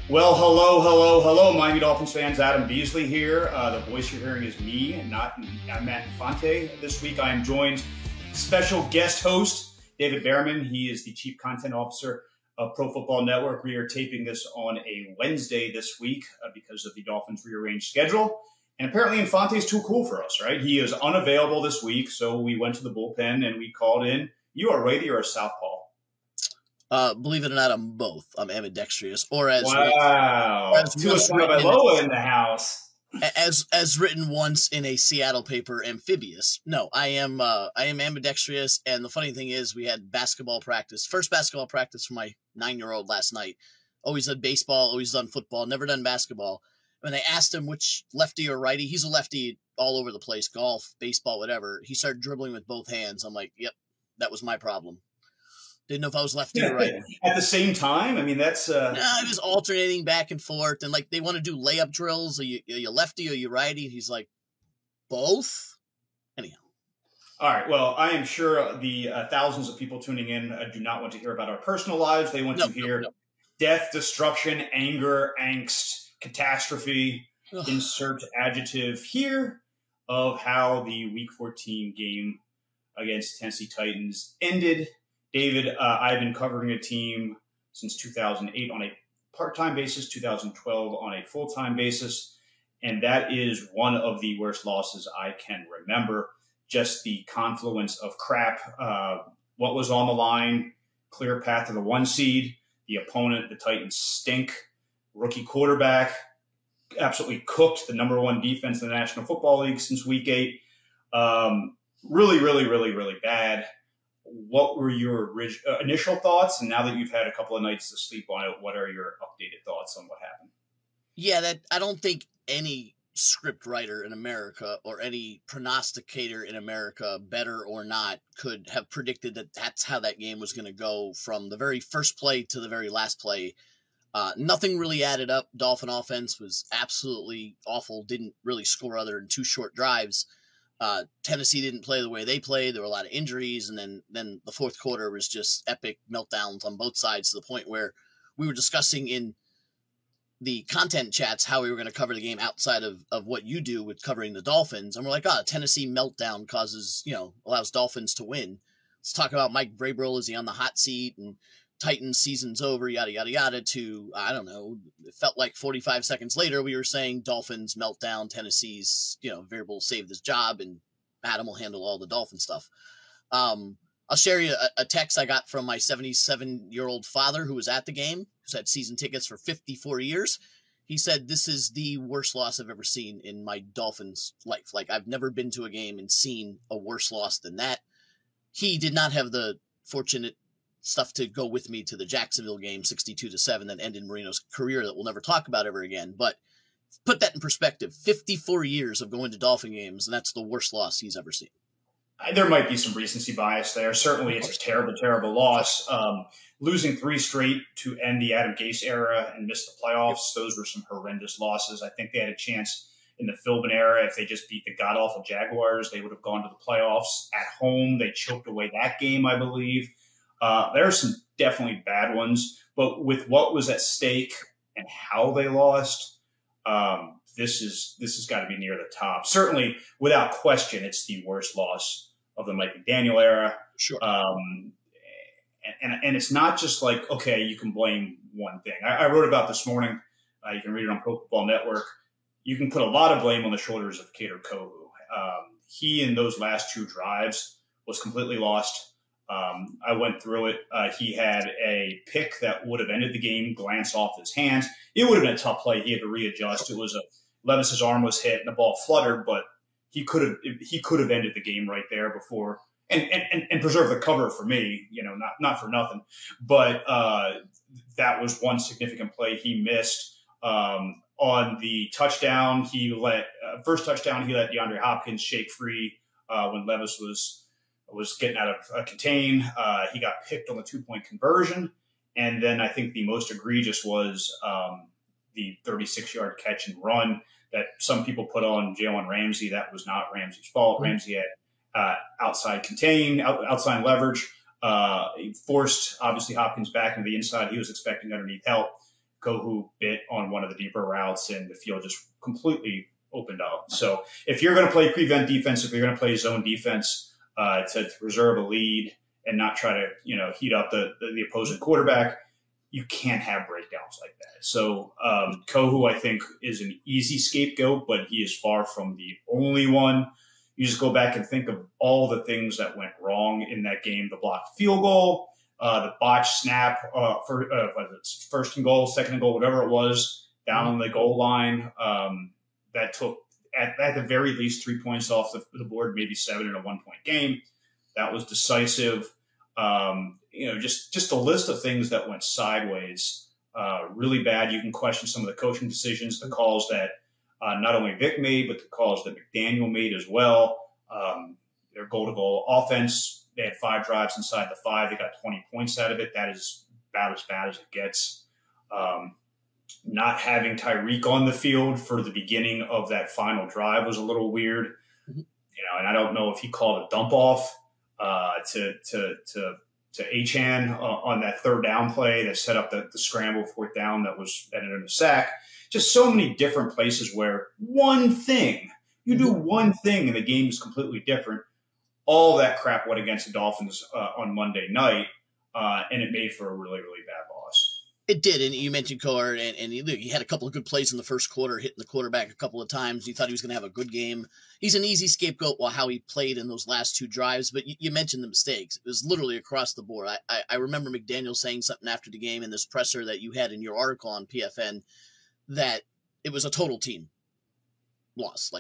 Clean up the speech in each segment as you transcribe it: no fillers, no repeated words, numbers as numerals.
Well, hello, Miami Dolphins fans. Adam Beasley here. The voice you're hearing is me, not Matt Infante. This week, I am joined special guest host David Behrman. He is the Chief Content Officer of Pro Football Network. We are taping this on a Wednesday this week because of the Dolphins' rearranged schedule. And apparently, Infante is too cool for us, right? He is unavailable this week, so we went to the bullpen and we called in. You are righty or a southpaw? Believe it or not, I'm both. I'm ambidextrous, or as Tuasua in the house, as written once in a Seattle paper, amphibious. No, I am ambidextrous, and the funny thing is, we had first basketball practice for my 9-year-old last night. Always done baseball, always done football, never done basketball. When I asked him which lefty or righty, he's a lefty all over the place, golf, baseball, whatever. He started dribbling with both hands. I'm like, yep, that was my problem. Didn't know if I was lefty or right. At the same time? I mean, that's... No, I was alternating back and forth, and like they want to do layup drills. Are you lefty or you righty? He's like, both? Anyhow. All right, well, I am sure the thousands of people tuning in do not want to hear about our personal lives. They want to hear death, destruction, anger, angst, catastrophe, insert adjective here of how the Week 14 game against Tennessee Titans ended. David, I've been covering a team since 2008 on a part-time basis, 2012 on a full-time basis, and that is one of the worst losses I can remember. Just the confluence of crap, what was on the line, clear path to the 1 seed, the opponent, the Titans stink, rookie quarterback, absolutely cooked, the number 1 defense in the National Football League since Week 8. Really bad. What were your initial thoughts? And now that you've had a couple of nights to sleep on it, what are your updated thoughts on what happened? Yeah, I don't think any script writer in America or any prognosticator in America, better or not, could have predicted that that's how that game was going to go from the very first play to the very last play. Nothing really added up. Dolphin offense was absolutely awful. Didn't really score other than 2 short drives. Tennessee didn't play the way they played. There were a lot of injuries. And then the fourth quarter was just epic meltdowns on both sides, to the point where we were discussing in the content chats how we were going to cover the game outside of what you do with covering the Dolphins. And we're like, Tennessee meltdown allows Dolphins to win. Let's talk about Mike Vrabel. Is he on the hot seat? And Titans season's over, yada, yada, yada, to, I don't know, it felt like 45 seconds later, we were saying Dolphins meltdown, Tennessee's, Vrabel saved his job, and Adam will handle all the Dolphin stuff. I'll share you a text I got from my 77-year-old father who was at the game, who's had season tickets for 54 years. He said, this is the worst loss I've ever seen in my Dolphins life. Like, I've never been to a game and seen a worse loss than that. He did not have the fortunate stuff to go with me to the Jacksonville game, 62-7, that ended Marino's career that we'll never talk about ever again. But put that in perspective, 54 years of going to Dolphin games, and that's the worst loss he's ever seen. There might be some recency bias there. Certainly it's a terrible loss. Losing 3 straight to end the Adam Gase era and miss the playoffs, those were some horrendous losses. I think they had a chance in the Philbin era. If they just beat the god-awful Jaguars, they would have gone to the playoffs. At home, they choked away that game, I believe. There are some definitely bad ones, but with what was at stake and how they lost, this has got to be near the top. Certainly, without question, it's the worst loss of the Mike McDaniel era. Sure. And it's not just like, okay, you can blame one thing. I wrote about this morning. You can read it on Pro Football Network. You can put a lot of blame on the shoulders of Kader Kohou. He, in those last 2 drives, was completely lost. I went through it. He had a pick that would have ended the game, glance off his hands. It would have been a tough play. He had to readjust. It was Levis's arm was hit and the ball fluttered, but he could have ended the game right there before and preserved the cover for me, not for nothing. But that was one significant play he missed. On the touchdown, first touchdown, he let DeAndre Hopkins shake free when Levis was getting out of contain. He got picked on the 2-point conversion. And then I think the most egregious was the 36-yard catch and run that some people put on Jalen Ramsey. That was not Ramsey's fault. Ramsey had outside leverage. He forced, obviously, Hopkins back into the inside. He was expecting underneath help. Kohu bit on one of the deeper routes, and the field just completely opened up. So if you're going to play prevent defense, if you're going to play zone defense to preserve a lead and not try to heat up the opposing quarterback, you can't have breakdowns like that. So Kohu, I think, is an easy scapegoat, but he is far from the only one. You just go back and think of all the things that went wrong in that game: the blocked field goal, the botched snap for first and goal, second and goal, whatever it was, down on the goal line. That took, at the very least, 3 points off the board, maybe 7 in a 1-point game. That was decisive. Just a list of things that went sideways, really bad. You can question some of the coaching decisions, the calls that not only Vic made, but the calls that McDaniel made as well. Their goal-to-goal offense, they had 5 drives inside the 5. They got 20 points out of it. That is about as bad as it gets. Not having Tyreek on the field for the beginning of that final drive was a little weird. Mm-hmm. And I don't know if he called a dump off to Achane on that third down play that set up the scramble fourth down that ended in a sack. Just so many different places where you do one thing and the game is completely different. All that crap went against the Dolphins on Monday night, and it made for a really, really bad loss. It did, and you mentioned Carr, and he had a couple of good plays in the first quarter, hitting the quarterback a couple of times. You thought he was going to have a good game. He's an easy scapegoat while how he played in those last 2 drives, but you mentioned the mistakes. It was literally across the board. I remember McDaniel saying something after the game in this presser that you had in your article on PFN that it was a total team loss,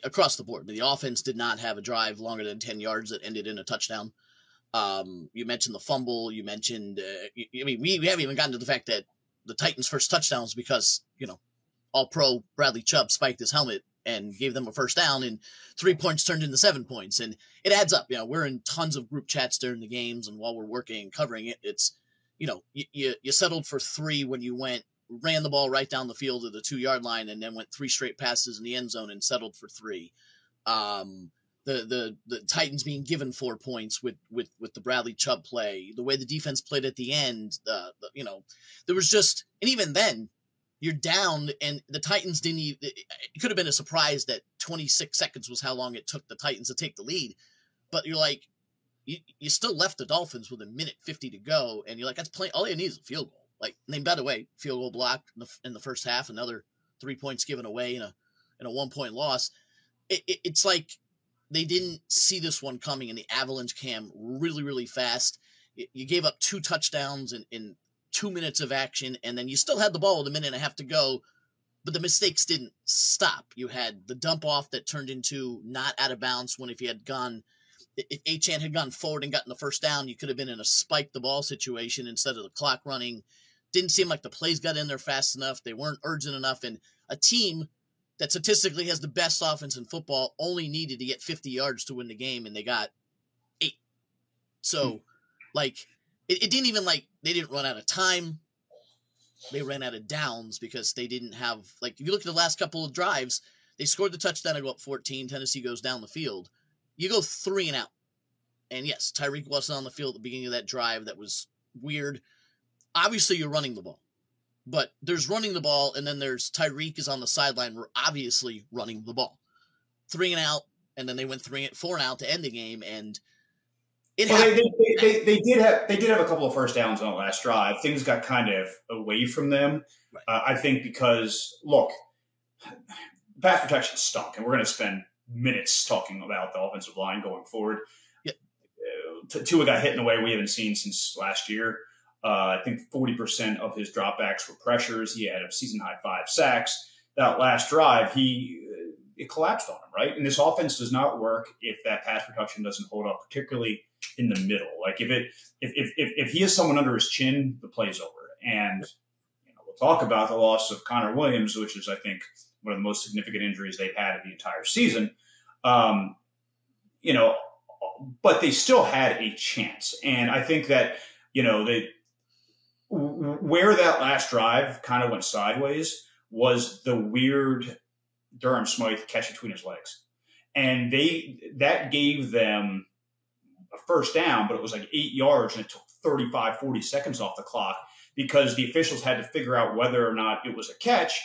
across the board. The offense did not have a drive longer than 10 yards that ended in a touchdown. You mentioned the fumble. You mentioned, we haven't even gotten to the fact that the Titans' first touchdown was because, all-pro Bradley Chubb spiked his helmet and gave them a first down, and 3 points turned into 7 points. And it adds up. We're in tons of group chats during the games, and while we're working and covering it, it's, you settled for 3 when you ran the ball right down the field to the 2-yard line and then went 3 straight passes in the end zone and settled for 3. The Titans being given 4 points with the Bradley Chubb play, the way the defense played at the end, there was just, and even then you're down and the Titans didn't even, it could have been a surprise that 26 seconds was how long it took the Titans to take the lead. But you're like, you still left the Dolphins with 1:50 to go. And you're like, that's plenty. All you need is a field goal. And then, by the way, field goal blocked in the first half, another 3 points given away in a 1-point loss. It's like, they didn't see this one coming, and the avalanche came really, really fast. You gave up 2 touchdowns in 2 minutes of action, and then you still had the ball with 1.5 minutes to go, but the mistakes didn't stop. You had the dump off that turned into not out of bounds when if Achane had gone forward and gotten the first down, you could have been in a spike the ball situation instead of the clock running. Didn't seem like the plays got in there fast enough. They weren't urgent enough, and a team that statistically has the best offense in football only needed to get 50 yards to win the game, and they got 8. So, it didn't even, they didn't run out of time. They ran out of downs because they didn't have, if you look at the last couple of drives, they scored the touchdown to go up 14. Tennessee goes down the field. You go 3 and out. And yes, Tyreek wasn't on the field at the beginning of that drive. That was weird. Obviously, you're running the ball. But there's running the ball, and then there's Tyreek is on the sideline. We're obviously running the ball. 3 and out, and then they went 4 and out to end the game, and they did have a couple of first downs on the last drive. Things got kind of away from them. Right. I think because, look, pass protection stunk, and we're going to spend minutes talking about the offensive line going forward. Yep. Tua got hit in a way we haven't seen since last year. I think 40% of his dropbacks were pressures. He had a season-high 5 sacks. That last drive, it collapsed on him, right? And this offense does not work if that pass protection doesn't hold up, particularly in the middle. If he has someone under his chin, the play's over. And we'll talk about the loss of Connor Williams, which is, I think, one of the most significant injuries they've had in the entire season. But they still had a chance. And I think that, where that last drive kind of went sideways was the weird Durham Smythe catch between his legs. And that gave them a first down, but it was 8 yards and it took 35, 40 seconds off the clock because the officials had to figure out whether or not it was a catch.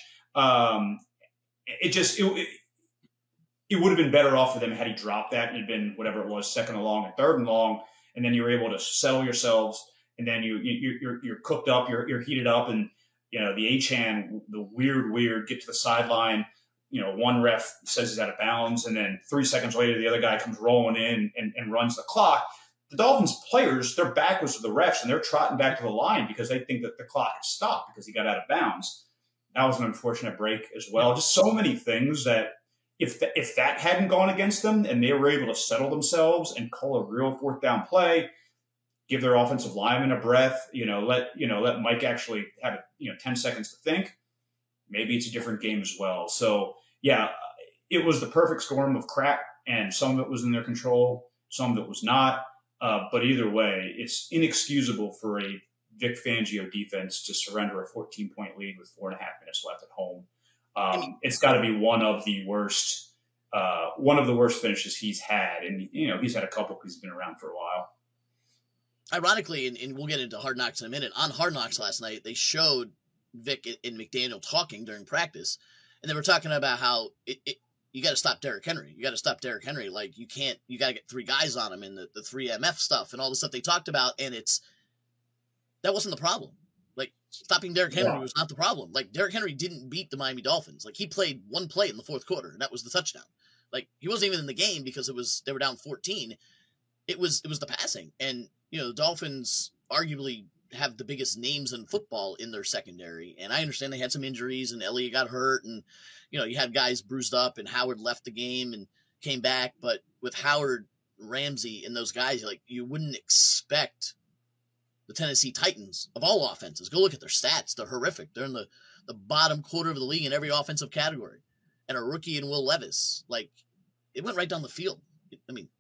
It would have been better off for them had he dropped that and it had been whatever it was, second and long and third and long, and then you're able to settle yourselves, and then you're cooked up, you're heated up, and the Achane, the weird get to the sideline. One ref says he's out of bounds, and then 3 seconds later, the other guy comes rolling in and runs the clock. The Dolphins players, their back was to the refs, and they're trotting back to the line because they think that the clock had stopped because he got out of bounds. That was an unfortunate break as well. Just so many things that if that hadn't gone against them and they were able to settle themselves and call a real fourth down play, give their offensive lineman a breath, let Mike actually have 10 seconds to think, maybe it's a different game as well. So, yeah, it was the perfect storm of crap, and some of it was in their control, some of it was not. But either way, it's inexcusable for a Vic Fangio defense to surrender a 14-point lead with 4.5 minutes left at home. It's got to be one of the worst finishes he's had, and he's had a couple because he's been around for a while. Ironically, and we'll get into Hard Knocks in a minute, on Hard Knocks last night, they showed Vic and McDaniel talking during practice, and they were talking about how you got to stop Derrick Henry. You got to stop Derrick Henry. Like, you got to get 3 guys on him, and the 3MF stuff and all the stuff they talked about, and that wasn't the problem. Like, stopping Derrick Henry was not the problem. Like, Derrick Henry didn't beat the Miami Dolphins. Like, he played one play in the fourth quarter, and that was the touchdown. Like, he wasn't even in the game because they were down 14. It was the passing. And, the Dolphins arguably have the biggest names in football in their secondary. And I understand they had some injuries, and Elliott got hurt, and, you had guys bruised up, and Howard left the game and came back. But with Howard, Ramsey, and those guys, like, you wouldn't expect the Tennessee Titans of all offenses. Go look at their stats. They're horrific. They're in the bottom quarter of the league in every offensive category. And a rookie in Will Levis, like, it went right down the field.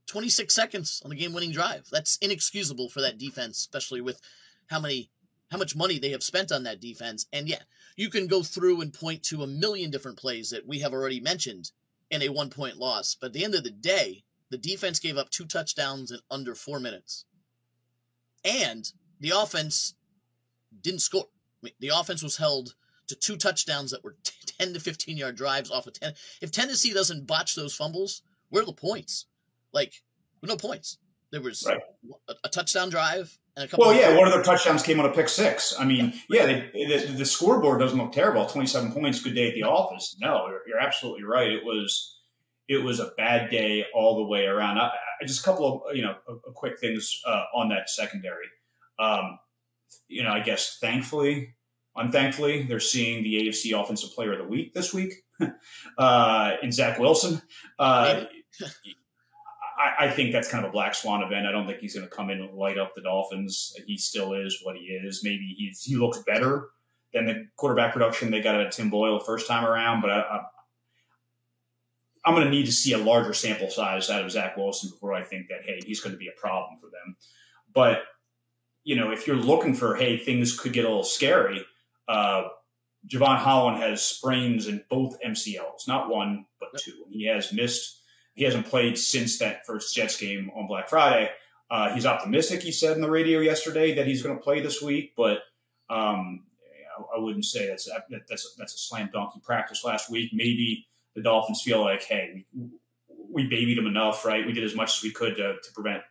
26 seconds on the game-winning drive. That's inexcusable for that defense, especially with how much money they have spent on that defense. And yeah, you can go through and point to a million different plays that we have already mentioned in a 1-point loss. But at the end of the day, the defense gave up 2 touchdowns in under 4 minutes. And the offense didn't score. The offense was held to 2 touchdowns that were 10 to 15-yard drives off of 10. If Tennessee doesn't botch those fumbles, where are the points? Like, no points. There was a touchdown drive and a couple. Well, yeah, one of their touchdowns came on a pick six. The scoreboard doesn't look terrible. 27 points, good day at the office. No, you're absolutely right. It was a bad day all the way around. Just a couple of quick things on that secondary. I guess thankfully, unthankfully, they're seeing the AFC Offensive Player of the Week this week in Zach Wilson. I think that's kind of a black swan event. I don't think he's going to come in and light up the Dolphins. He still is what he is. Maybe he looks better than the quarterback production they got out of Tim Boyle the first time around, but I'm going to need to see a larger sample size out of Zach Wilson before I think that, hey, he's going to be a problem for them. But, if you're looking for, hey, things could get a little scary, Javon Holland has sprains in both MCLs, not one, but 2. He hasn't played since that first Jets game on Black Friday. He's optimistic, he said in the radio yesterday, that he's going to play this week, but I wouldn't say that's a slam dunk. He practiced last week. Maybe the Dolphins feel like, hey, we babied him enough, right? We did as much as we could to prevent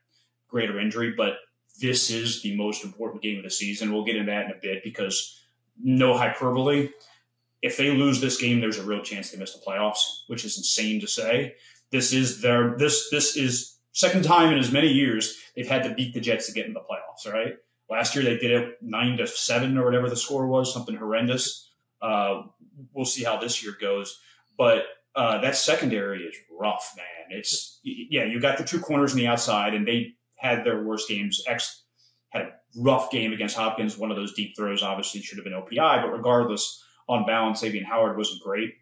greater injury, but this is the most important game of the season. We'll get into that in a bit because no hyperbole. If they lose this game, there's a real chance they miss the playoffs, which is insane to say. This is second time in as many years they've had to beat the Jets to get in the playoffs, right? Last year they did it 9-7 or whatever the score was, something horrendous. We'll see how this year goes. But that secondary is rough, man. You got the 2 corners on the outside, and they had their worst games. X had a rough game against Hopkins. One of those deep throws obviously should have been OPI, but regardless, on balance, Xavier Howard wasn't great.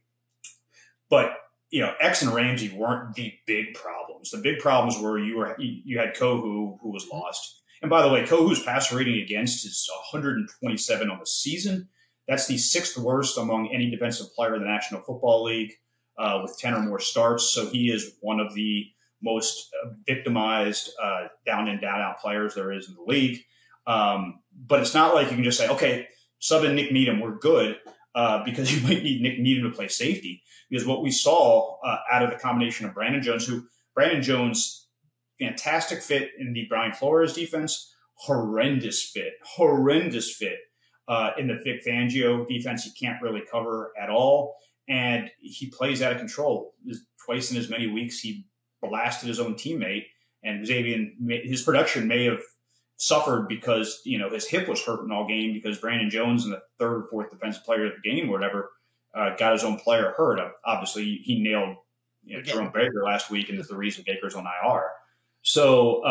But X and Ramsey weren't the big problems. The big problems were you had Kohou, who was lost. And by the way, Kohou's passer rating against is 127 on the season. That's the 6th worst among any defensive player in the National Football League with 10 or more starts. So he is one of the most victimized down and down out players there is in the league. but it's not like you can just say, okay, sub in Nick Needham, we're good, because you might need Nick Needham to play safety. Because what we saw out of the combination of Brandon Jones, fantastic fit in the Brian Flores defense, horrendous fit in the Vic Fangio defense. He can't really cover at all, and he plays out of control. Twice in as many weeks, he blasted his own teammate, and his production may have suffered because, his hip was hurting all game because Brandon Jones, in the third or fourth defensive player of the game or whatever, got his own player hurt. Obviously, he nailed Jerome Baker last week, and is the reason Baker's on IR. So,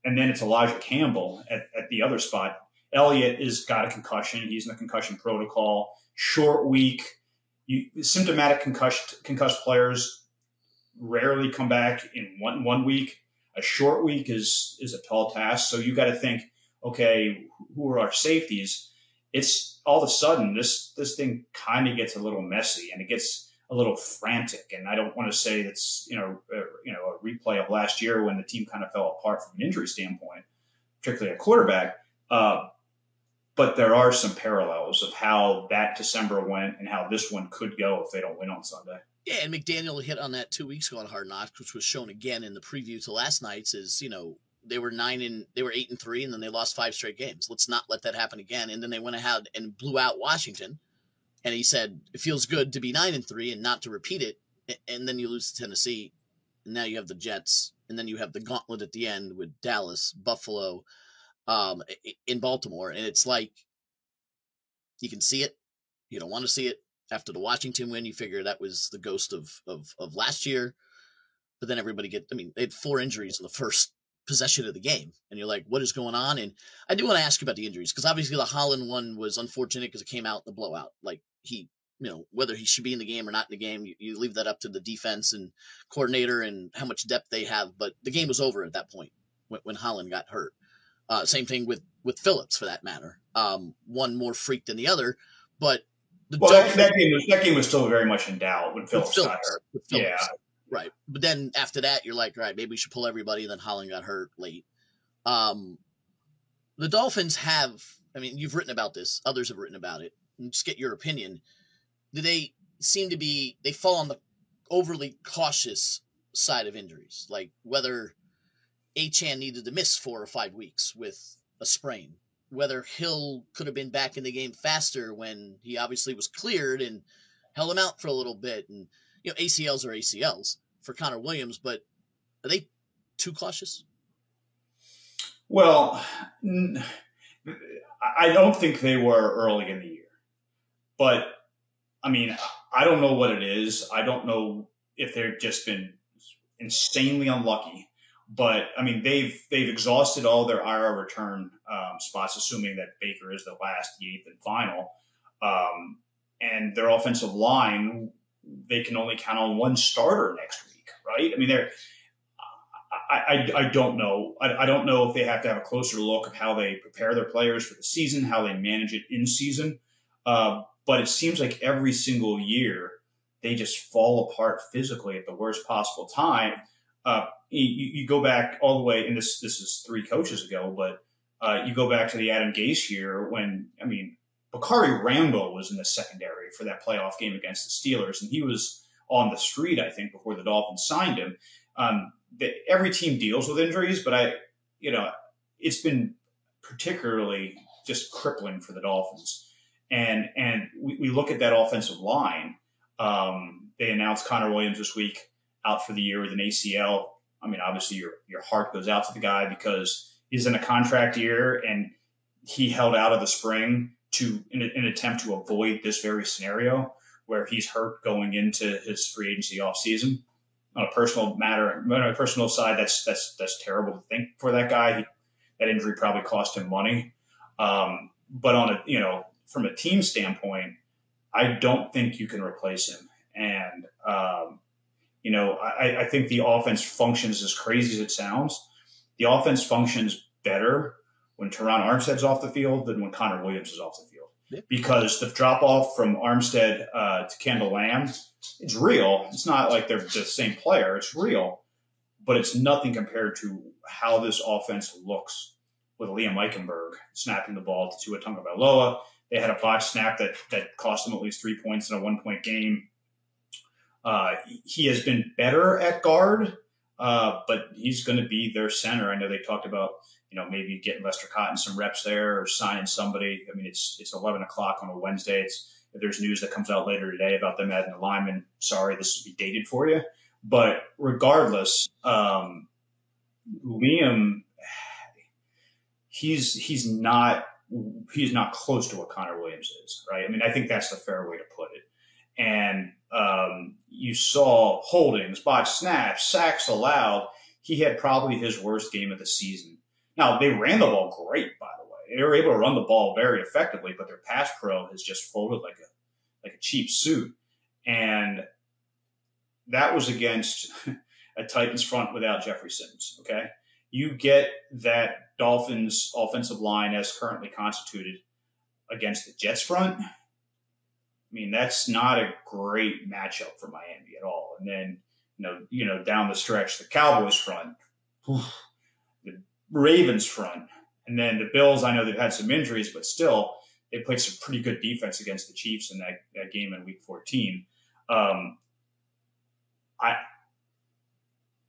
and then it's Elijah Campbell at the other spot. Elliott has got a concussion. He's in the concussion protocol. Short week. Symptomatic concussed players rarely come back in one week. A short week is a tall task. So you got to think, okay, who are our safeties? It's all of a sudden this thing kind of gets a little messy and it gets a little frantic. And I don't want to say that's a replay of last year when the team kind of fell apart from an injury standpoint, particularly at quarterback. But there are some parallels of how that December went and how this one could go if they don't win on Sunday. Yeah, and McDaniel hit on that 2 weeks ago on Hard Knocks, which was shown again in the preview to last night's. They were 8-3, and then they lost 5 straight games. Let's not let that happen again. And then they went ahead and blew out Washington. And he said it feels good to be 9-3 and not to repeat it. And then you lose to Tennessee, and now you have the Jets, and then you have the gauntlet at the end with Dallas, Buffalo, in Baltimore. And it's like you can see it, you don't want to see it. After the Washington win, you figure that was the ghost of last year. But then everybody they had 4 injuries in the first possession of the game. And you're like, what is going on? And I do want to ask you about the injuries, because obviously the Holland one was unfortunate because it came out in the blowout. Like whether he should be in the game or not in the game, you leave that up to the defense and coordinator and how much depth they have. But the game was over at that point when Holland got hurt. Same thing with Phillips, for that matter. One more freak than the other, but that game was still very much in doubt when Phillips got hurt. Yeah, right. But then after that, you're like, all right, maybe we should pull everybody. And then Holland got hurt late. The Dolphins have, you've written about this. Others have written about it. And just get your opinion. Do they seem to be, they fall on the overly cautious side of injuries? Like whether Achane needed to miss 4 or 5 weeks with a sprain, whether Hill could have been back in the game faster when he obviously was cleared and held him out for a little bit. And, ACLs are ACLs for Connor Williams, but are they too cautious? Well, I don't think they were early in the year, but I don't know what it is. I don't know if they've just been insanely unlucky. But they've exhausted all their IR return spots, assuming that Baker is the last, the 8th and final. And their offensive line, they can only count on 1 starter next week, right? I don't know. I don't know if they have to have a closer look at how they prepare their players for the season, how they manage it in season. But it seems like every single year they just fall apart physically at the worst possible time. You go back all the way, and this is 3 coaches ago, but you go back to the Adam Gase year when, Bakari Rambo was in the secondary for that playoff game against the Steelers, and he was on the street, I think, before the Dolphins signed him. Every team deals with injuries, but it's been particularly just crippling for the Dolphins. And we look at that offensive line. They announced Connor Williams this week out for the year with an ACL. Obviously your heart goes out to the guy because he's in a contract year and he held out of the spring in an attempt to avoid this very scenario where he's hurt going into his free agency offseason. On a personal matter, on a personal side, that's terrible to think for that guy. That injury probably cost him money. But on from a team standpoint, I don't think you can replace him. And, I think the offense functions, as crazy as it sounds. The offense functions better when Teron Armstead's off the field than when Connor Williams is off the field. Yep. Because the drop-off from Armstead to Kendall Lamb, it's real. It's not like they're the same player. It's real. But it's nothing compared to how this offense looks with Liam Eichenberg snapping the ball to Tua Tagovailoa. They had a botch snap that cost them at least 3 points in a 1-point game. He has been better at guard, but he's going to be their center. I know they talked about, maybe getting Lester Cotton some reps there or signing somebody. I mean, it's 11 o'clock on a Wednesday. If there's news that comes out later today about them adding a lineman, sorry, this will be dated for you. But regardless, Liam, he's not close to what Connor Williams is, right? I mean, I think that's the fair way to put it. And you saw holdings, botched snaps, sacks allowed. He had probably his worst game of the season. Now, they ran the ball great, by the way. They were able to run the ball very effectively, but their pass pro has just folded like a cheap suit. And that was against a Titans front without Jeffrey Simmons, okay? You get that Dolphins offensive line as currently constituted against the Jets front. I mean, that's not a great matchup for Miami at all. And then, down the stretch, the Cowboys front, the Ravens front, and then the Bills. I know they've had some injuries, but still, they played some pretty good defense against the Chiefs in that game in Week 14.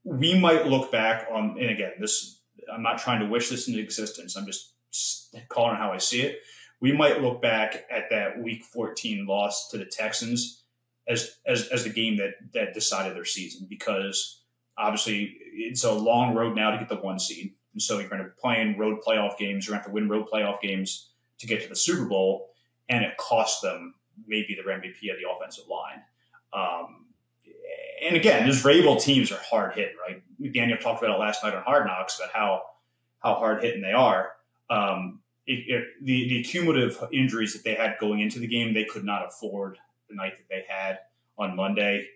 We might look back on, and again, I'm not trying to wish this into existence. I'm just calling it how I see it. We might look back at that Week 14 loss to the Texans as the game that decided their season, because obviously it's a long road now to get the 1 seed. And so you're going to be playing road playoff games. You're going to have to win road playoff games to get to the Super Bowl, and it cost them maybe their MVP of the offensive line. And again, those Vrabel teams are hard hitting, right? Daniel talked about it last night on Hard Knocks about how hard hitting they are. The cumulative injuries that they had going into the game, they could not afford the night that they had on Monday.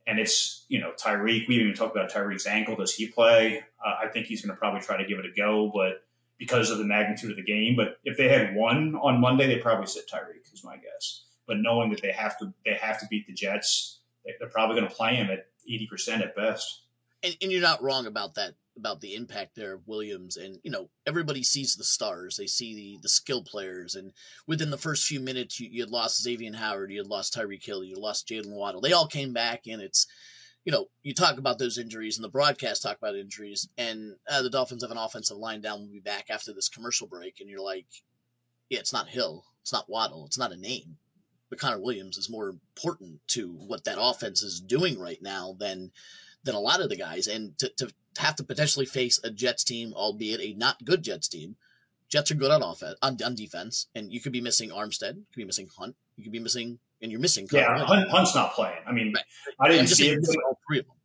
And it's, Tyreek, we even talked about Tyreek's ankle. Does he play? I think he's going to probably try to give it a go, but because of the magnitude of the game. But if they had won on Monday, they'd probably sit Tyreek, is my guess. But knowing that they have to beat the Jets, they're probably going to play him at 80% at best. And you're not wrong about that, about the impact there of Williams. And, everybody sees the stars. They see the skill players. And within the first few minutes, you had lost Xavier Howard, you had lost Tyreek Hill, you lost Jalen Waddle. They all came back, and it's, you talk about those injuries, and the broadcast talk about injuries, and the Dolphins have an offensive line down. We'll be back after this commercial break. And you're like, yeah, it's not Hill. It's not Waddle. It's not a name. But Connor Williams is more important to what that offense is doing right now than a lot of the guys. And to have to potentially face a Jets team, albeit a not good Jets team, Jets are good on offense, on defense, and you could be missing Armstead, you could be missing Hunt, you could be missing, and you're missing. Yeah, Hunt's not playing. I mean, right. I didn't see it. All 3 of them.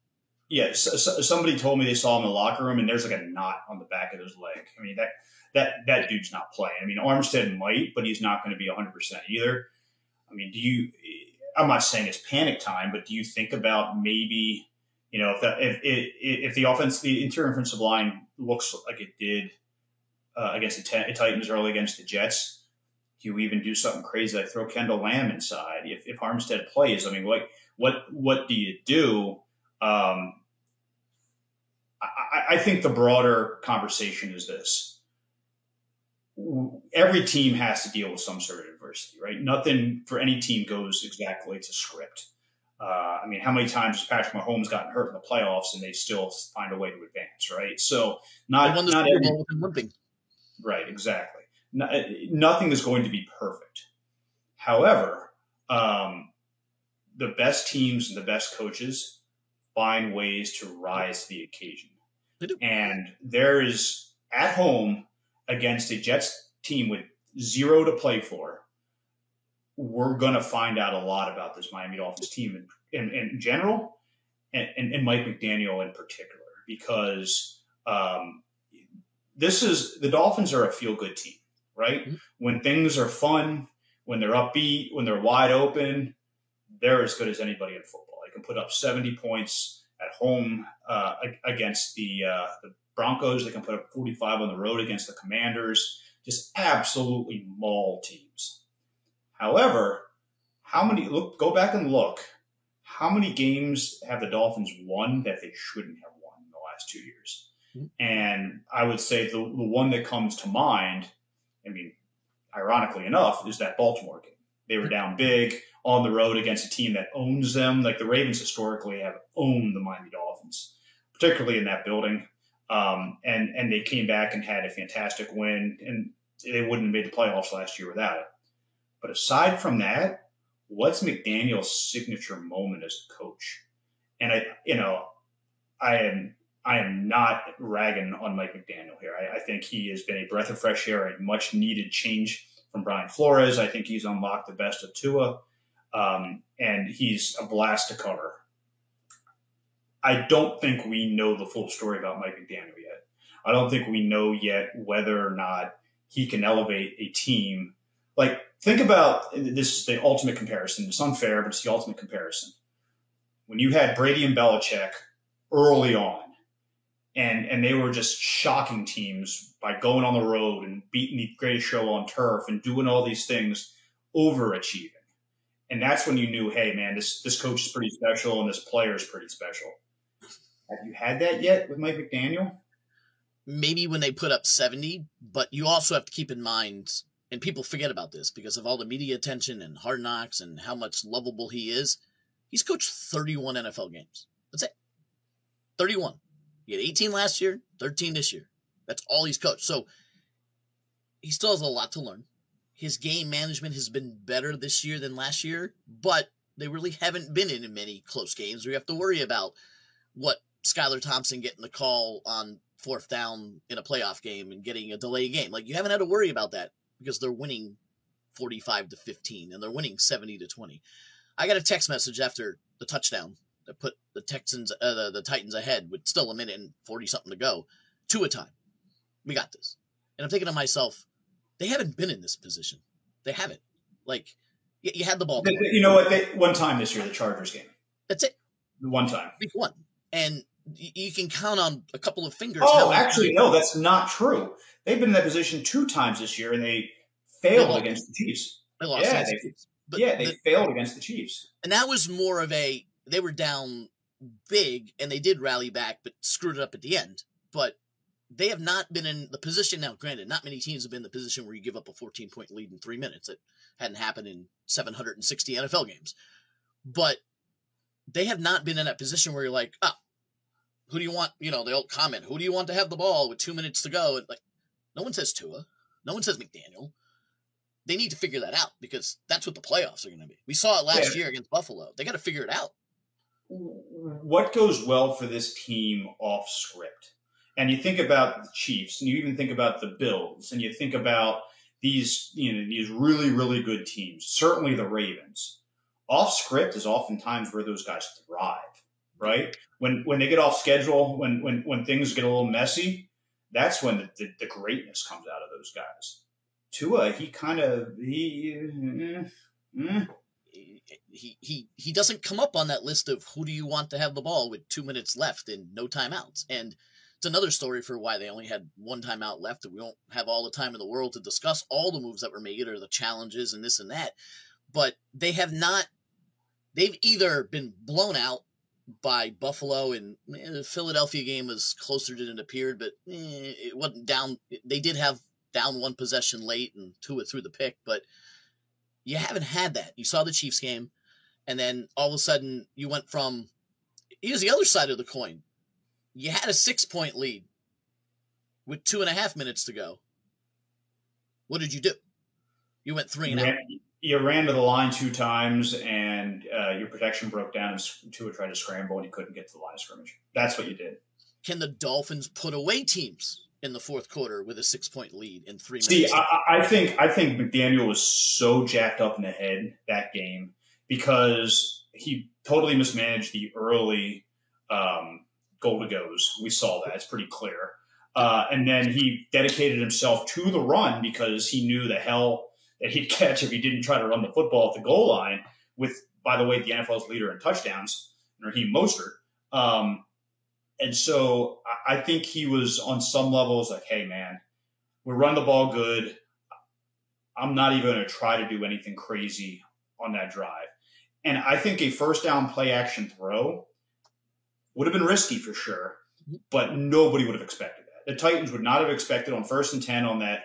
Yeah, somebody told me they saw him in the locker room, and there's like a knot on the back of his leg. I mean, that dude's not playing. I mean, Armstead might, but he's not going to be 100% either. I mean, I'm not saying it's panic time, but do you think about maybe, if the offense, the interior offensive line looks like it did against the Titans early against the Jets, do you even do something crazy like throw Kendall Lamb inside? If Armstead plays, I mean, what do you do? I think the broader conversation is this. Every team has to deal with some sort of adversity, right? Nothing for any team goes exactly to script. I mean, how many times has Patrick Mahomes gotten hurt in the playoffs and they still find a way to advance, right? So not every, right, exactly. Nothing is going to be perfect. However, the best teams and the best coaches find ways to rise to the occasion. They do. And there is at home against a Jets team with 0 to play for, we're going to find out a lot about this Miami Dolphins team in general and Mike McDaniel in particular, because the Dolphins are a feel-good team, right? Mm-hmm. When things are fun, when they're upbeat, when they're wide open, they're as good as anybody in football. They can put up 70 points at home against the Broncos. They can put up 45 on the road against the Commanders. Just absolutely maul teams. However, go back and look. How many games have the Dolphins won that they shouldn't have won in the last 2 years? And I would say the one that comes to mind, I mean, ironically enough, is that Baltimore game. They were down big on the road against a team that owns them. Like the Ravens historically have owned the Miami Dolphins, particularly in that building. And they came back and had a fantastic win, and they wouldn't have made the playoffs last year without it. But aside from that, what's McDaniel's signature moment as a coach? And I am not ragging on Mike McDaniel here. I think he has been a breath of fresh air, a much needed change from Brian Flores. I think he's unlocked the best of Tua, and he's a blast to cover. I don't think we know the full story about Mike McDaniel yet. I don't think we know yet whether or not he can elevate a team. Like, think about, this is the ultimate comparison. It's unfair, but it's the ultimate comparison. When you had Brady and Belichick early on, and they were just shocking teams by going on the road and beating the greatest show on turf and doing all these things, overachieving. And that's when you knew, hey, man, this coach is pretty special and this player is pretty special. Have you had that yet with Mike McDaniel? Maybe when they put up 70, but you also have to keep in mind, and people forget about this because of all the media attention and Hard Knocks and how much lovable he is, he's coached 31 NFL games. That's it. 31. He had 18 last year, 13 this year. That's all he's coached. So he still has a lot to learn. His game management has been better this year than last year, but they really haven't been in many close games where you have to worry about what Skylar Thompson getting the call on fourth down in a playoff game and getting a delay game. Like, you haven't had to worry about that because they're winning 45-15 and they're winning 70-20. I got a text message after the touchdown that put the Titans ahead with still a minute and 40 something to go. Tua time. We got this. And I'm thinking to myself, they haven't been in this position. They haven't. Like, you had the ball. You know what? One time this year, the Chargers game. That's it. One time. Week one. And you can count on a couple of fingers. Oh, actually, no, that's not true. They've been in that position 2 times this year, and they failed against the Chiefs. They lost against the Chiefs. They failed against the Chiefs. And that was more of they were down big, and they did rally back, but screwed it up at the end. But they have not been in the position now. Granted, not many teams have been in the position where you give up a 14-point lead in 3 minutes. It hadn't happened in 760 NFL games. But they have not been in that position where you're like, who do you want? You know, the old comment, who do you want to have the ball with 2 minutes to go? And like, no one says Tua. No one says McDaniel. They need to figure that out because that's what the playoffs are going to be. We saw it last year against Buffalo. They got to figure it out. What goes well for this team off script? And you think about the Chiefs, and you even think about the Bills, and you think about these really, really good teams, certainly the Ravens. Off script is oftentimes where those guys thrive, right? When they get off schedule, when things get a little messy, that's when the greatness comes out of those guys. Tua, he doesn't come up on that list of who do you want to have the ball with 2 minutes left and no timeouts. And it's another story for why they only had one timeout left, and we don't have all the time in the world to discuss all the moves that were made or the challenges and this and that. But they have not. They've either been blown out by Buffalo, and the Philadelphia game was closer than it appeared, but it wasn't down. They did have down one possession late and Tua threw the pick, but you haven't had that. You saw the Chiefs game, and then all of a sudden you went from, here's the other side of the coin. You had a 6-point lead with 2.5 minutes to go. What did you do? You went 3 and out. You ran to the line 2 times, and your protection broke down, and Tua tried to scramble, and he couldn't get to the line of scrimmage. That's what you did. Can the Dolphins put away teams in the fourth quarter with a 6-point lead in 3 minutes? See, I think McDaniel was so jacked up in the head that game because he totally mismanaged the early goal-to-goes. We saw that. It's pretty clear. And then he dedicated himself to the run because he knew the hell that he'd catch if he didn't try to run the football at the goal line with, by the way, the NFL's leader in touchdowns, Raheem Mostert. And so I think he was on some levels like, hey, man, we run the ball good. I'm not even going to try to do anything crazy on that drive. And I think a first down play action throw would have been risky for sure. but nobody would have expected that. The Titans would not have expected on 1st and 10 on that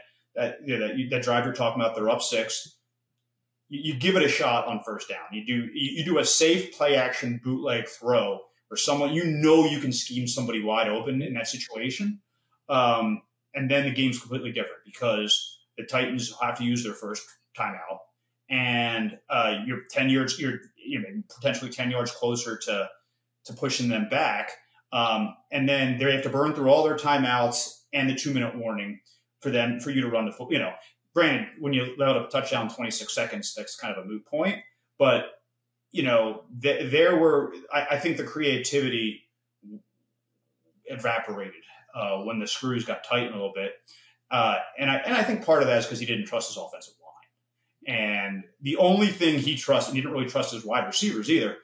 drive you're talking about. They're up 6. You give it a shot on 1st down. You do a safe play action bootleg throw or someone you can scheme somebody wide open in that situation, and then the game's completely different because the Titans have to use their first timeout, and you're 10 yards. You're potentially 10 yards closer to pushing them back, and then they have to burn through all their timeouts and the 2-minute warning for you to run the football. Granted, when you let up a touchdown in 26 seconds, that's kind of a moot point. But, I think the creativity evaporated when the screws got tightened a little bit. And I think part of that is because he didn't trust his offensive line. And the only thing he trusted, he didn't really trust his wide receivers either.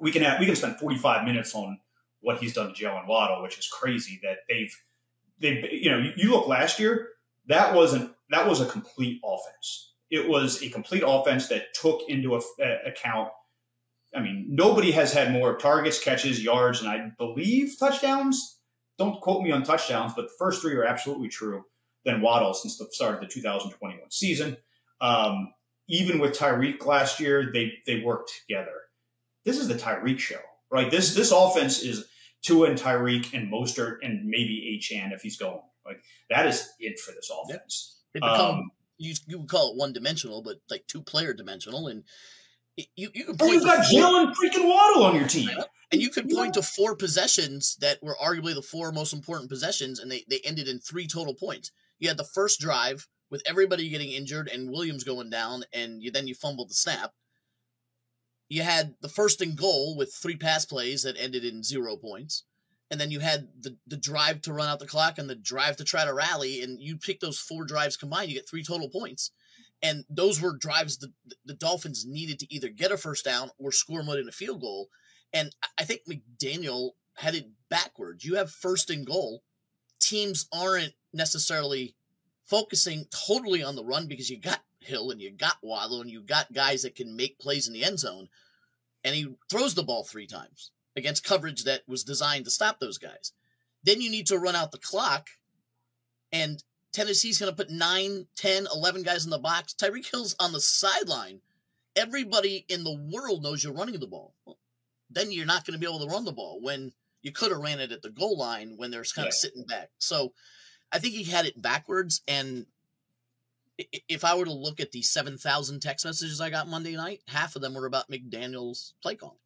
We can spend 45 minutes on what he's done to Jalen Waddle, which is crazy that you look last year, that was a complete offense. It was a complete offense that took into account. I mean, nobody has had more targets, catches, yards, and I believe touchdowns. Don't quote me on touchdowns, but the first 3 are absolutely true than Waddle since the start of the 2021 season. Even with Tyreek last year, they worked together. This is the Tyreek show, right? This offense is Tua and Tyreek and Mostert and maybe Achane if he's going. Like that is it for this offense. They become you would call it one-dimensional, but like 2-player dimensional, and you can point. You've got Jalen freaking Waddle on your team, and you could point to 4 possessions that were arguably the 4 most important possessions, and they ended in 3 total points. You had the first drive with everybody getting injured and Williams going down, and then you fumbled the snap. You had the 1st and goal with 3 pass plays that ended in 0 points. And then you had the drive to run out the clock and the drive to try to rally. And you pick those 4 drives combined, you get 3 total points. And those were drives the Dolphins needed to either get a first down or score more than a field goal. And I think McDaniel had it backwards. You have 1st and goal. Teams aren't necessarily focusing totally on the run because you got Hill and you got Waddle and you got guys that can make plays in the end zone. And he throws the ball 3 times against coverage that was designed to stop those guys. Then you need to run out the clock, and Tennessee's going to put 9, 10, 11 guys in the box. Tyreek Hill's on the sideline. Everybody in the world knows you're running the ball. Well, then you're not going to be able to run the ball when you could have ran it at the goal line when they're kind of sitting back. So I think he had it backwards, and if I were to look at the 7,000 text messages I got Monday night, half of them were about McDaniel's play calling.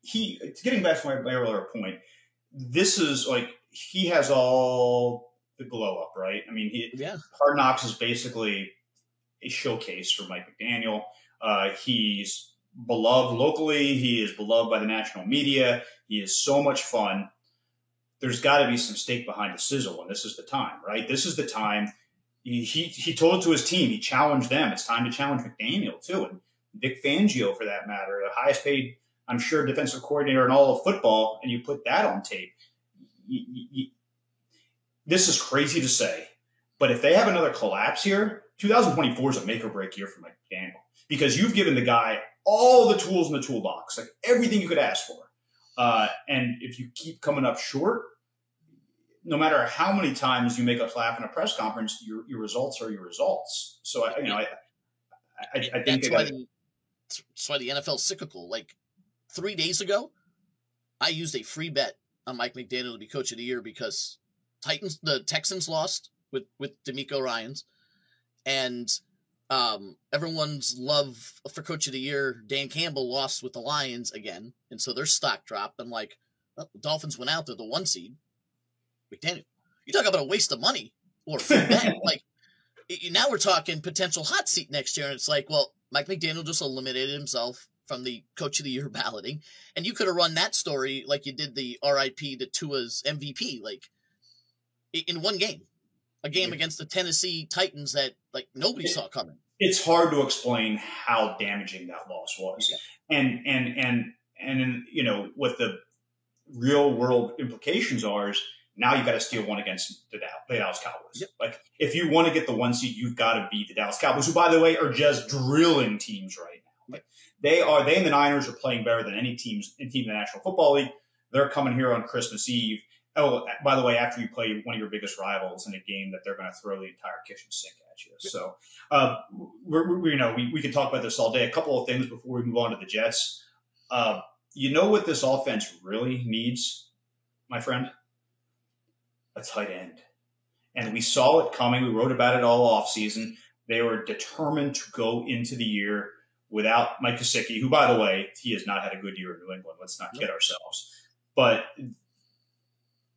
He getting back to my earlier point, this is like he has all the glow up, right? I mean, Hard Knocks is basically a showcase for Mike McDaniel. He's beloved locally. He is beloved by the national media. He is so much fun. There's got to be some stake behind the sizzle, and this is the time, right? This is the time. He told it to his team. He challenged them. It's time to challenge McDaniel, too, and Vic Fangio, for that matter, the highest paid, I'm sure, defensive coordinator in all of football, and you put that on tape. This is crazy to say, but if they have another collapse here, 2024 is a make-or-break year for Mike McDaniel because you've given the guy all the tools in the toolbox, like everything you could ask for. And if you keep coming up short, no matter how many times you make us laugh in a press conference, your results are your results. So, I think that's why the NFL is cyclical. Like 3 days ago, I used a free bet on Mike McDaniel to be coach of the year because the Texans lost with DeMeco Ryans, and everyone's love for coach of the year, Dan Campbell, lost with the Lions again, and so their stock dropped. I'm like, well, the Dolphins went out, they're the 1 seed. McDaniel, you talk about a waste of money or a free bet. Like now we're talking potential hot seat next year, and it's like, well, Mike McDaniel just eliminated himself from the coach of the year balloting, and you could have run that story like you did the RIP to Tua's MVP, like in one game, a game against the Tennessee Titans that like nobody saw coming. It's hard to explain how damaging that loss was, and what the real world implications are is now you've got to steal one against the Dallas Cowboys. Yep. Like if you want to get the 1 seed, you've got to beat the Dallas Cowboys, who by the way are just drilling teams right now. Like they and the Niners are playing better than any team in the National Football League. they're coming here on Christmas Eve. Oh, by the way, after you play one of your biggest rivals in a game that they're going to throw the entire kitchen sink at you. So, we could talk about this all day. A couple of things before we move on to the Jets. You know what this offense really needs, my friend? A tight end. And we saw it coming. We wrote about it all offseason. They were determined to go into the year without Mike Gesicki, who, by the way, he has not had a good year in New England. Let's not kid ourselves. But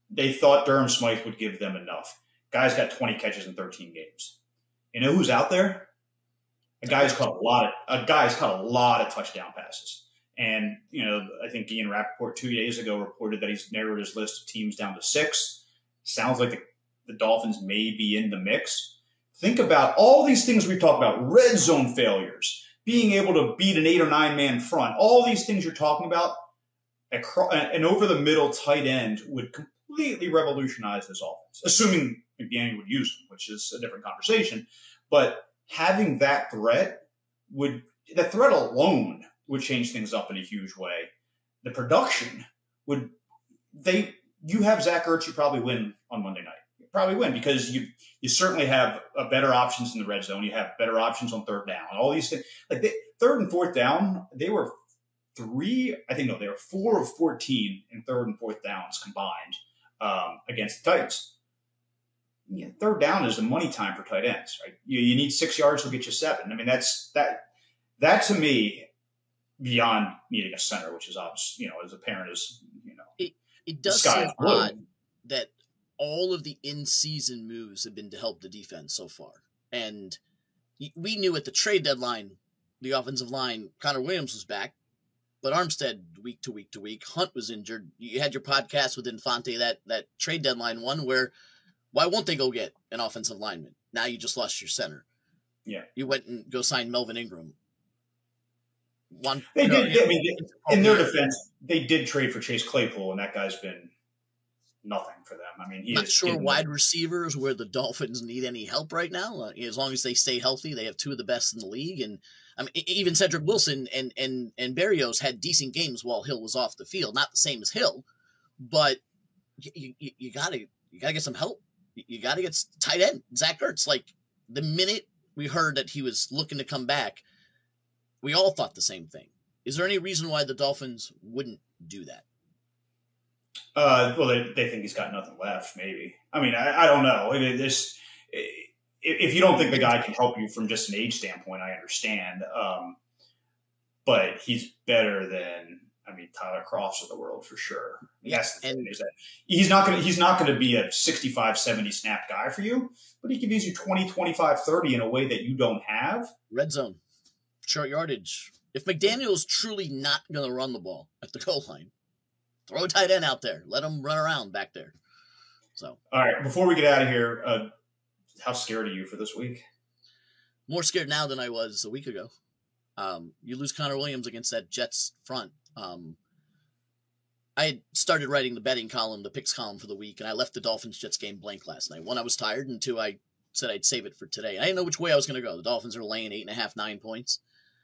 they thought Durham Smythe would give them enough. Guy's got 20 catches in 13 games. You know who's out there? A guy's caught a lot of touchdown passes. And, I think Ian Rappaport 2 days ago reported that he's narrowed his list of teams down to 6. Sounds like the Dolphins may be in the mix. Think about all these things we've talked about, red zone failures, being able to beat an 8 or 9 man front, all these things you're talking about, an over-the-middle tight end would completely revolutionize this offense, assuming McDaniel would use them, which is a different conversation. But having that threat alone would change things up in a huge way. The production you have Zach Ertz, you probably win on Monday night. You probably win because you certainly have better options in the red zone. You have better options on third down. All these things, like third and fourth down, they were 4 of 14 in third and fourth downs combined against the Titans. Yeah, third down is the money time for tight ends, right? You need 6 yards to get you 7. I mean, that to me, beyond needing a center, which is obvious, as apparent as, It does seem odd that all of the in-season moves have been to help the defense so far. And we knew at the trade deadline, the offensive line, Connor Williams was back, but Armstead week to week to week. Hunt was injured. You had your podcast with Infante, that trade deadline one where why won't they go get an offensive lineman? Now you just lost your center. Yeah. You went and go sign Melvin Ingram. In their defense, they did trade for Chase Claypool, and that guy's been nothing for them. I mean, not sure wide receivers where the Dolphins need any help right now. As long as they stay healthy, they have 2 of the best in the league, and I mean, even Cedric Wilson and Berrios had decent games while Hill was off the field. Not the same as Hill, but you gotta get some help. You gotta get tight end Zach Ertz. Like the minute we heard that he was looking to come back, we all thought the same thing. Is there any reason why the Dolphins wouldn't do that? Well, they think he's got nothing left, maybe. I mean, I don't know. If you don't think the guy can help you from just an age standpoint, I understand. But he's better than, Tyler Crofts of the world for sure. Yes, the thing is that he's not going to be a 65, 70 snap guy for you, but he can use you 20, 25, 30 in a way that you don't have. Red zone. Short yardage. If McDaniel's truly not going to run the ball at the goal line, throw a tight end out there. Let him run around back there. So, all right, before we get out of here, how scared are you for this week? More scared now than I was a week ago. You lose Connor Williams against that Jets front. I had started writing the betting column, the picks column for the week, and I left the Dolphins-Jets game blank last night. 1, I was tired, and 2, I said I'd save it for today. I didn't know which way I was going to go. The Dolphins are laying 8.5, 9 points.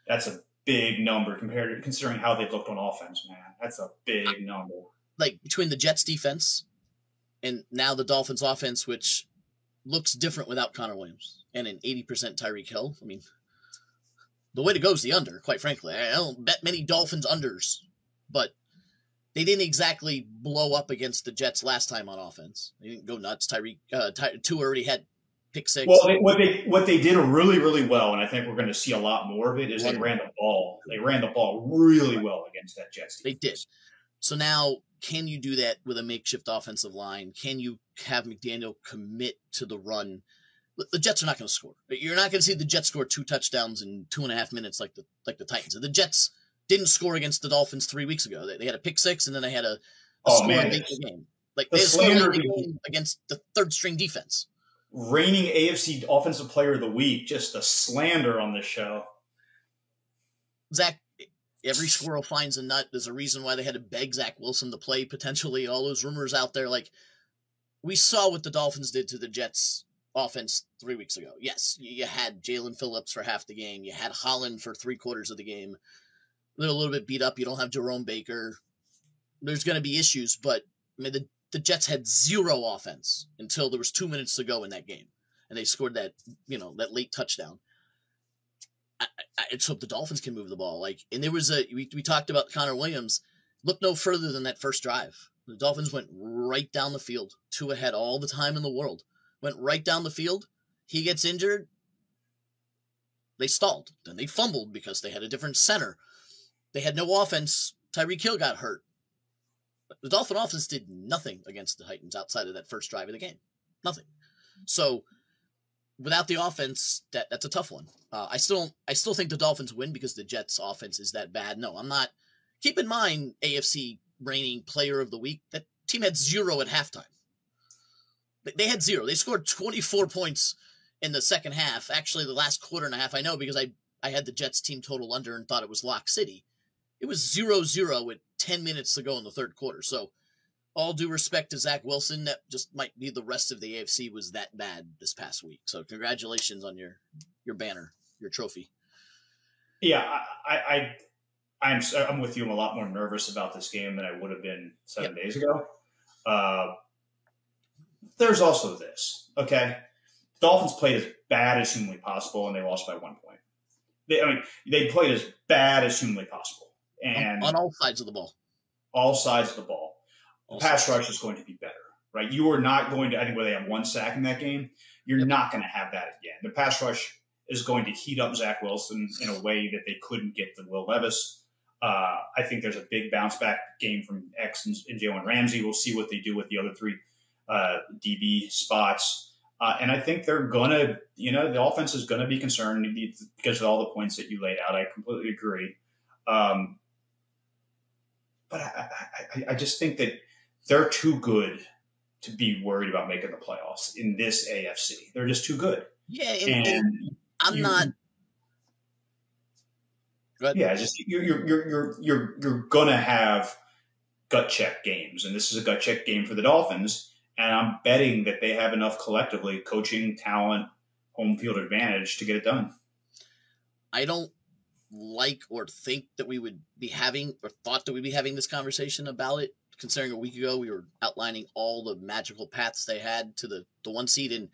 That's a big number considering how they've looked on offense, man. That's a big number. Like between the Jets defense and now the Dolphins offense, which looks different without Connor Williams and an 80% Tyreek Hill. I mean, the way to go is the under, quite frankly. I don't bet many Dolphins unders, but they didn't exactly blow up against the Jets last time on offense. They didn't go nuts. Tua already had pick 6. Well, what they did really, really well, and I think we're going to see a lot more of it, is they ran the ball. They ran the ball really well against that Jets defense. They did. So now, can you do that with a makeshift offensive line? Can you have McDaniel commit to the run? The Jets are not going to score. You're not going to see the Jets score 2 touchdowns in 2.5 minutes like the Titans. The Jets didn't score against the Dolphins 3 weeks ago. They had a pick 6, and then they had a score late in the game. Like they scored late in the game against the third string defense. Reigning AFC Offensive Player of the Week, just a slander on this show. Zach, every squirrel finds a nut. There's a reason why they had to beg Zach Wilson to play potentially. All those rumors out there. Like, we saw what the Dolphins did to the Jets offense 3 weeks ago. Yes, you had Jalen Phillips for half the game. You had Holland for 3/4 of the game. They're a little bit beat up. You don't have Jerome Baker. there's going to be issues, but I mean, the Jets had zero offense until there was 2 minutes to go in that game, and they scored that late touchdown. I just hope the Dolphins can move the ball. And there was we talked about Connor Williams. Look no further than that first drive. The Dolphins went right down the field, 2 ahead all the time in the world. Went right down the field. He gets injured. They stalled. Then they fumbled because they had a different center. They had no offense. Tyreek Hill got hurt. The Dolphin offense did nothing against the Titans outside of that first drive of the game. Nothing. So without the offense, that's a tough one. I still think the Dolphins win because the Jets' offense is that bad. No, I'm not. Keep in mind, AFC reigning player of the week, that team had 0 at halftime. They had 0. They scored 24 points in the second half. Actually, the last quarter and a half, I know because I had the Jets team total under and thought it was Lock City. It was 0-0 with 10 minutes to go in the third quarter. So all due respect to Zach Wilson, that just might be the rest of the AFC was that bad this past week. So congratulations on your banner, your trophy. Yeah, I'm with you. I'm a lot more nervous about this game than I would have been 7 days ago. There's also this, okay? Dolphins played as bad as humanly possible, and they lost by 1 point. They played as bad as humanly possible. And on all sides of the ball. All sides of the ball. The pass rush is going to be better, right? You are not going to, I think where they have 1 sack in that game, you're not going to have that again. The pass rush is going to heat up Zach Wilson in a way that they couldn't get to Will Levis. I think there's a big bounce back game from X and Jalen Ramsey. We'll see what they do with the other 3 DB spots. And I think they're going to, the offense is going to be concerned because of all the points that you laid out. I completely agree. But I just think that they're too good to be worried about making the playoffs in this AFC. They're just too good. Yeah, and I'm not. Yeah, just you're gonna have gut check games, and this is a gut check game for the Dolphins. And I'm betting that they have enough collectively, coaching, talent, home field advantage to get it done. I don't like or think that we would be having or thought that we'd be having this conversation about it, considering a week ago we were outlining all the magical paths they had to the 1 seed, and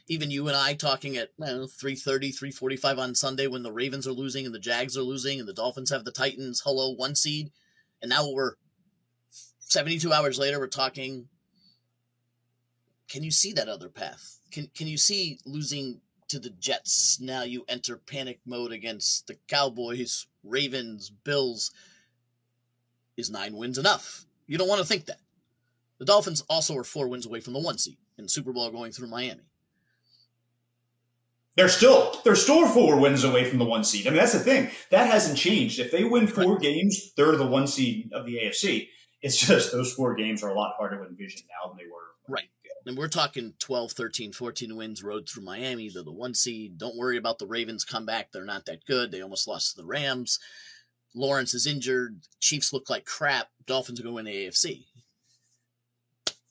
even you and I talking at 3:30, 3:45 on Sunday when the Ravens are losing and the Jags are losing and the Dolphins have the Titans, 1 seed, and now we're 72 hours later we're talking, can you see that other path? Can you see losing to the Jets? Now you enter panic mode against the Cowboys, Ravens, Bills. Is 9 wins enough? You don't want to think that. The Dolphins also are 4 wins away from the 1 seed in Super Bowl going through Miami. They're still 4 wins away from the 1 seed. I mean, that's the thing. That hasn't changed. If they win 4 games, they're the 1 seed of the AFC. It's just those 4 games are a lot harder to envision now than they were. Right. And we're talking 12, 13, 14 wins, road through Miami. They're the 1 seed. Don't worry about the Ravens comeback. They're not that good. They almost lost to the Rams. Lawrence is injured. Chiefs look like crap. Dolphins are going to win the AFC.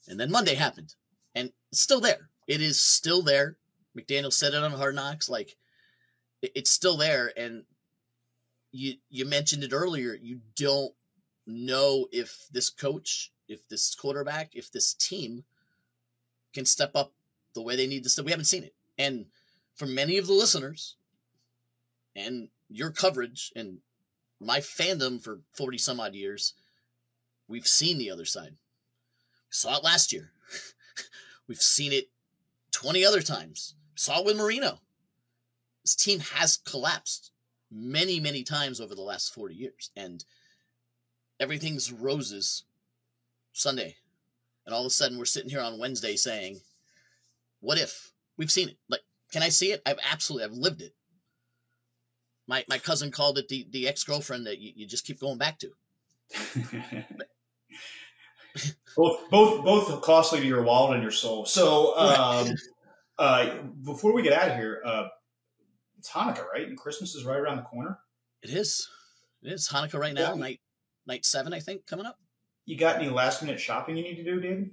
And then Monday happened. And it's still there. It is still there. McDaniel said it on Hard Knocks. It's still there. And you mentioned it earlier. You don't know if this coach, if this quarterback, if this team can step up the way they need to step. We haven't seen it. And for many of the listeners and your coverage and my fandom for 40 some odd years, we've seen the other side. We saw it last year. We've seen it 20 other times. We saw it with Marino. This team has collapsed many, many times over the last 40 years. And everything's roses Sunday. And all of a sudden, we're sitting here on Wednesday saying, what if? We've seen it. Can I see it? I've lived it. My cousin called it the ex-girlfriend that you just keep going back to. both costly to your wallet and your soul. So before we get out of here, it's Hanukkah, right? And Christmas is right around the corner. It is. It is Hanukkah right now, night 7, I think, coming up. You got any last-minute shopping you need to do, David?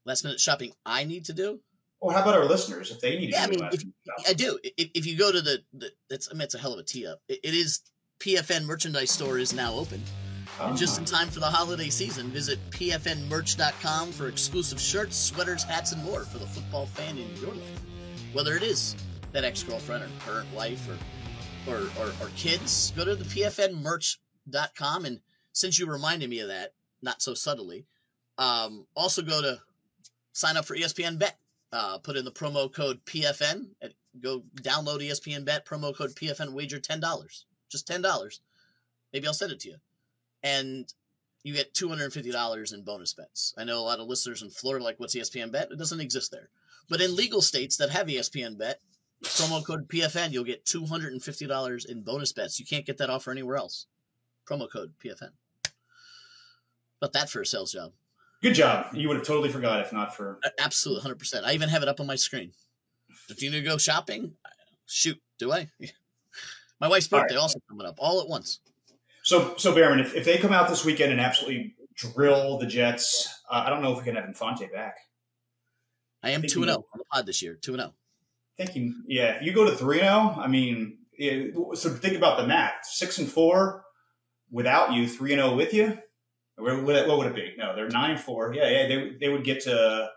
Last-minute shopping I need to do? Well, how about our listeners, if they need to do last-minute shopping? I do. If you go to it's a hell of a tee-up. It is PFN merchandise store is now open. And just in time for the holiday season, visit pfnmerch.com for exclusive shirts, sweaters, hats, and more for the football fan in your life. Whether it is that ex-girlfriend or current wife or kids, go to the pfnmerch.com. And since you reminded me of that, not so subtly, also go to sign up for ESPN Bet. Put in the promo code PFN. Go download ESPN Bet, promo code PFN, wager $10. Just $10. Maybe I'll send it to you. And you get $250 in bonus bets. I know a lot of listeners in Florida like, what's ESPN Bet? It doesn't exist there. But in legal states that have ESPN Bet, promo code PFN, you'll get $250 in bonus bets. You can't get that offer anywhere else. Promo code PFN. About that for a sales job. Good job. You would have totally forgot if not for... Absolutely, 100%. I even have it up on my screen. If you need to go shopping, shoot, do I? My wife's birthday also coming up, all at once. So Behrman, if they come out this weekend and absolutely drill the Jets, I don't know if we can have Infante back. I am 2-0 on the pod this year, 2-0. Thinking, yeah, if you go to 3-0, I mean, so think about the math. 6-4 without you, 3-0 with you. What would it be? No, they're 9-4. Yeah, they would get to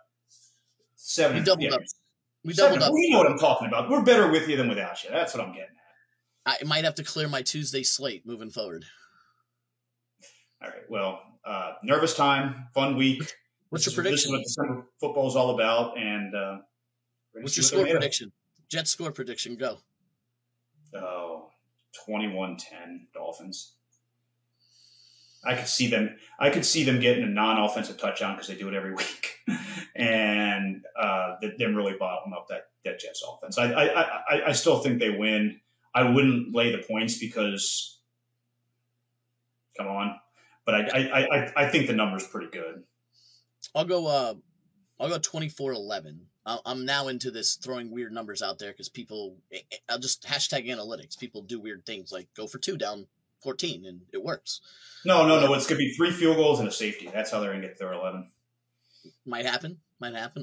7. We doubled up. We doubled 7, up. You know what I'm talking about. We're better with you than without you. That's what I'm getting at. I might have to clear my Tuesday slate moving forward. All right. Well, nervous time, fun week. What's your prediction? This is what December football is all about. And what's your score prediction? Jets score prediction. Go. 21-10 Dolphins. I could see them getting a non-offensive touchdown because they do it every week, and them really bottom up that Jets offense. I still think they win. I wouldn't lay the points because, come on, but I think the number's pretty good. I'll go 24-11. I'm now into this throwing weird numbers out there because people. I'll just hashtag analytics. People do weird things like go for 2 down 14, and it works. No. It's going to be 3 field goals and a safety. That's how they're going to get their 11. Might happen.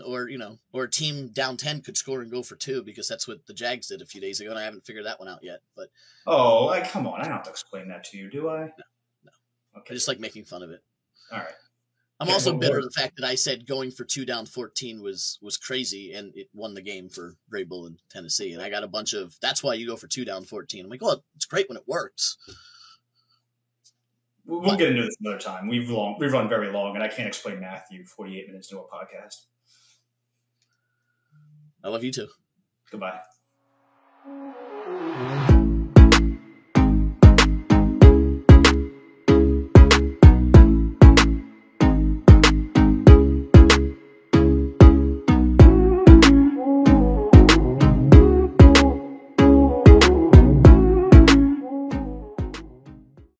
Or, or a team down 10 could score and go for 2 because that's what the Jags did a few days ago, and I haven't figured that one out yet. But come on. I don't have to explain that to you, do I? No. Okay. I just like making fun of it. All right. I'm also bitter of the fact that I said going for 2 down 14 was crazy, and it won the game for Vrabel in Tennessee. And I got a bunch of, that's why you go for 2 down 14. I'm like, well, it's great when it works. We'll get into this another time. We've run very long, and I can't explain Matthew 48 minutes into a podcast. I love you too. Goodbye.